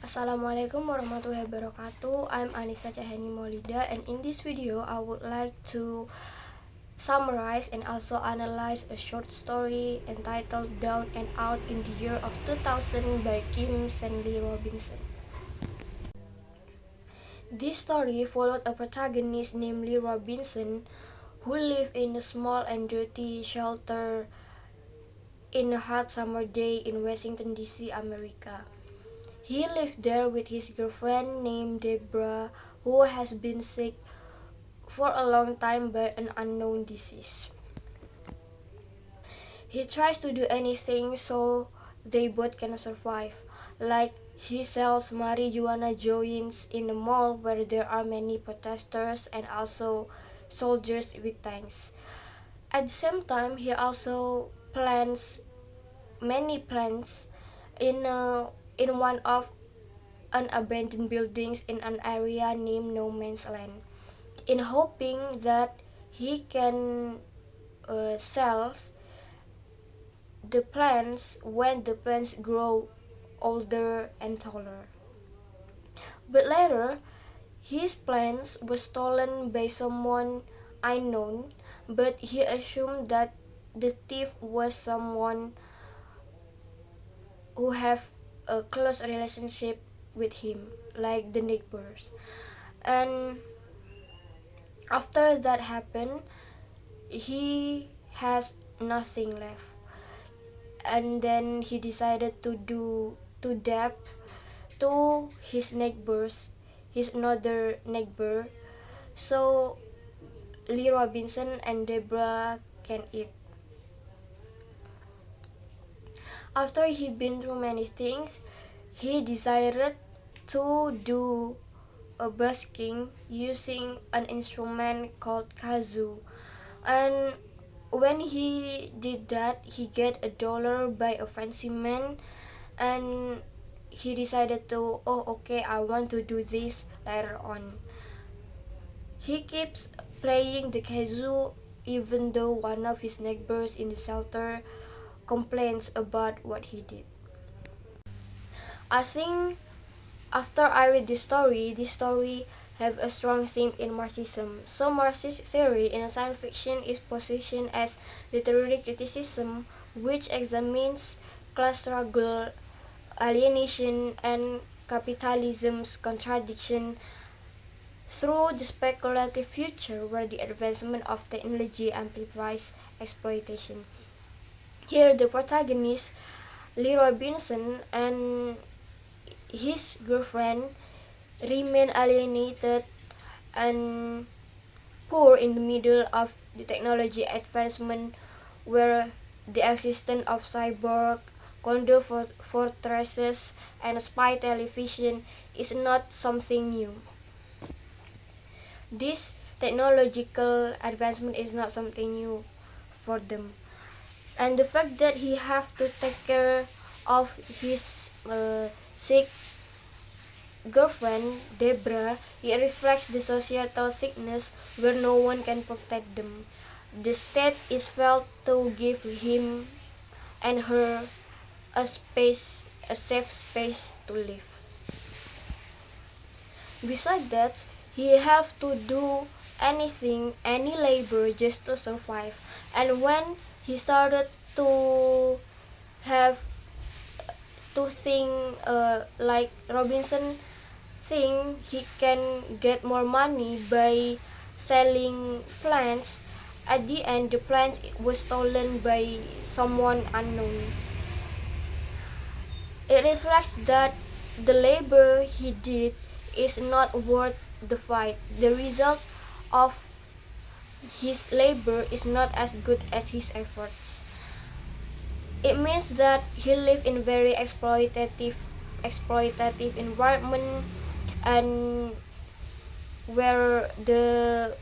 Assalamualaikum warahmatullahi wabarakatuh. I'm Anissa Cahani Maulida, and in this video I would like to summarize and also analyze a short story entitled Down and Out in the Year of 2000 by Kim Stanley Robinson. This story followed a protagonist named Lee Robinson who lived in a small and dirty shelter in a hot summer day in Washington DC, America. He lived there with his girlfriend named Deborah, who has been sick for a long time by an unknown disease. He tries to do anything so they both can survive, like he sells marijuana joints in a mall where there are many protesters and also soldiers with tanks. At the same time, he also plants many plants in one of an abandoned buildings in an area named No Man's Land, in hoping that he can sell the plants when the plants grow older and taller. But later, his plants were stolen by someone unknown, but he assumed that the thief was someone who have a close relationship with him, like the neighbors. And after that happened, he has nothing left, and then he decided to debt to his neighbors, his another neighbor, so Lee Robinson and Deborah can eat. After he been through many things, he decided to do a busking using an instrument called kazoo. And when he did that, he get $1 by a fancy man, and he decided to, oh okay, I want to do this later on. He keeps playing the kazoo even though one of his neighbors in the shelter complains about what he did. I think after I read this story have a strong theme in Marxism. So Marxist theory in science fiction is positioned as literary criticism, which examines class struggle, alienation, and capitalism's contradiction through the speculative future where the advancement of technology amplifies exploitation. Here the protagonist, Lee Robinson, and his girlfriend remain alienated and poor in the middle of the technology advancement where the existence of cyborg, condo fortresses, and spy television is not something new. This technological advancement is not something new for them. And the fact that he have to take care of his sick girlfriend Deborah, it reflects the societal sickness where no one can protect them. The state is felt to give him and her a safe space to live. Besides that, he have to do anything, any labor just to survive. And when he started to have to think like Robinson think he can get more money by selling plants, at the end the plants was stolen by someone unknown. It reflects that the labor he did is not worth the fight. The result of his labor is not as good as his efforts. It means that he lived in very exploitative environment, and where the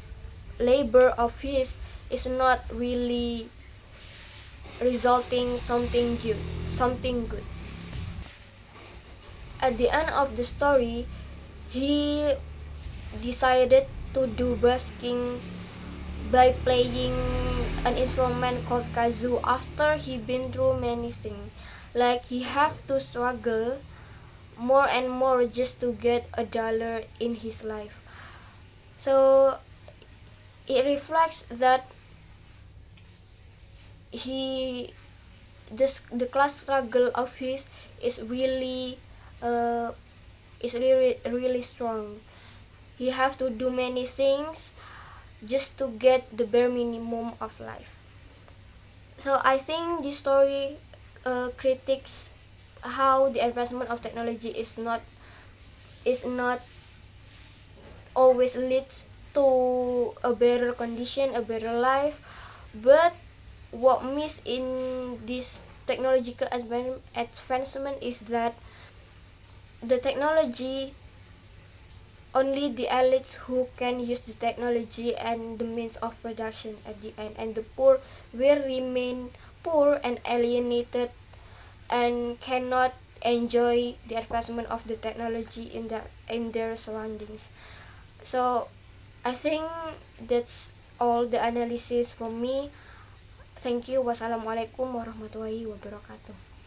labor of his is not really resulting something good. At the end of the story, he decided to do busking by playing an instrument called kazoo after he been through many things. Like he have to struggle more and more just to get $1 in his life. So it reflects that he the class struggle of his is really uh, really strong. He have to do many things just to get the bare minimum of life. So I think this story critiques how the advancement of technology is not always leads to a better condition, a better life, but what miss in this technological advancement is that the technology, only the elites who can use the technology and the means of production at the end, and the poor will remain poor and alienated and cannot enjoy the advancement of the technology in their surroundings. So I think that's all the analysis from me. Thank you. Wassalamualaikum warahmatullahi wabarakatuh.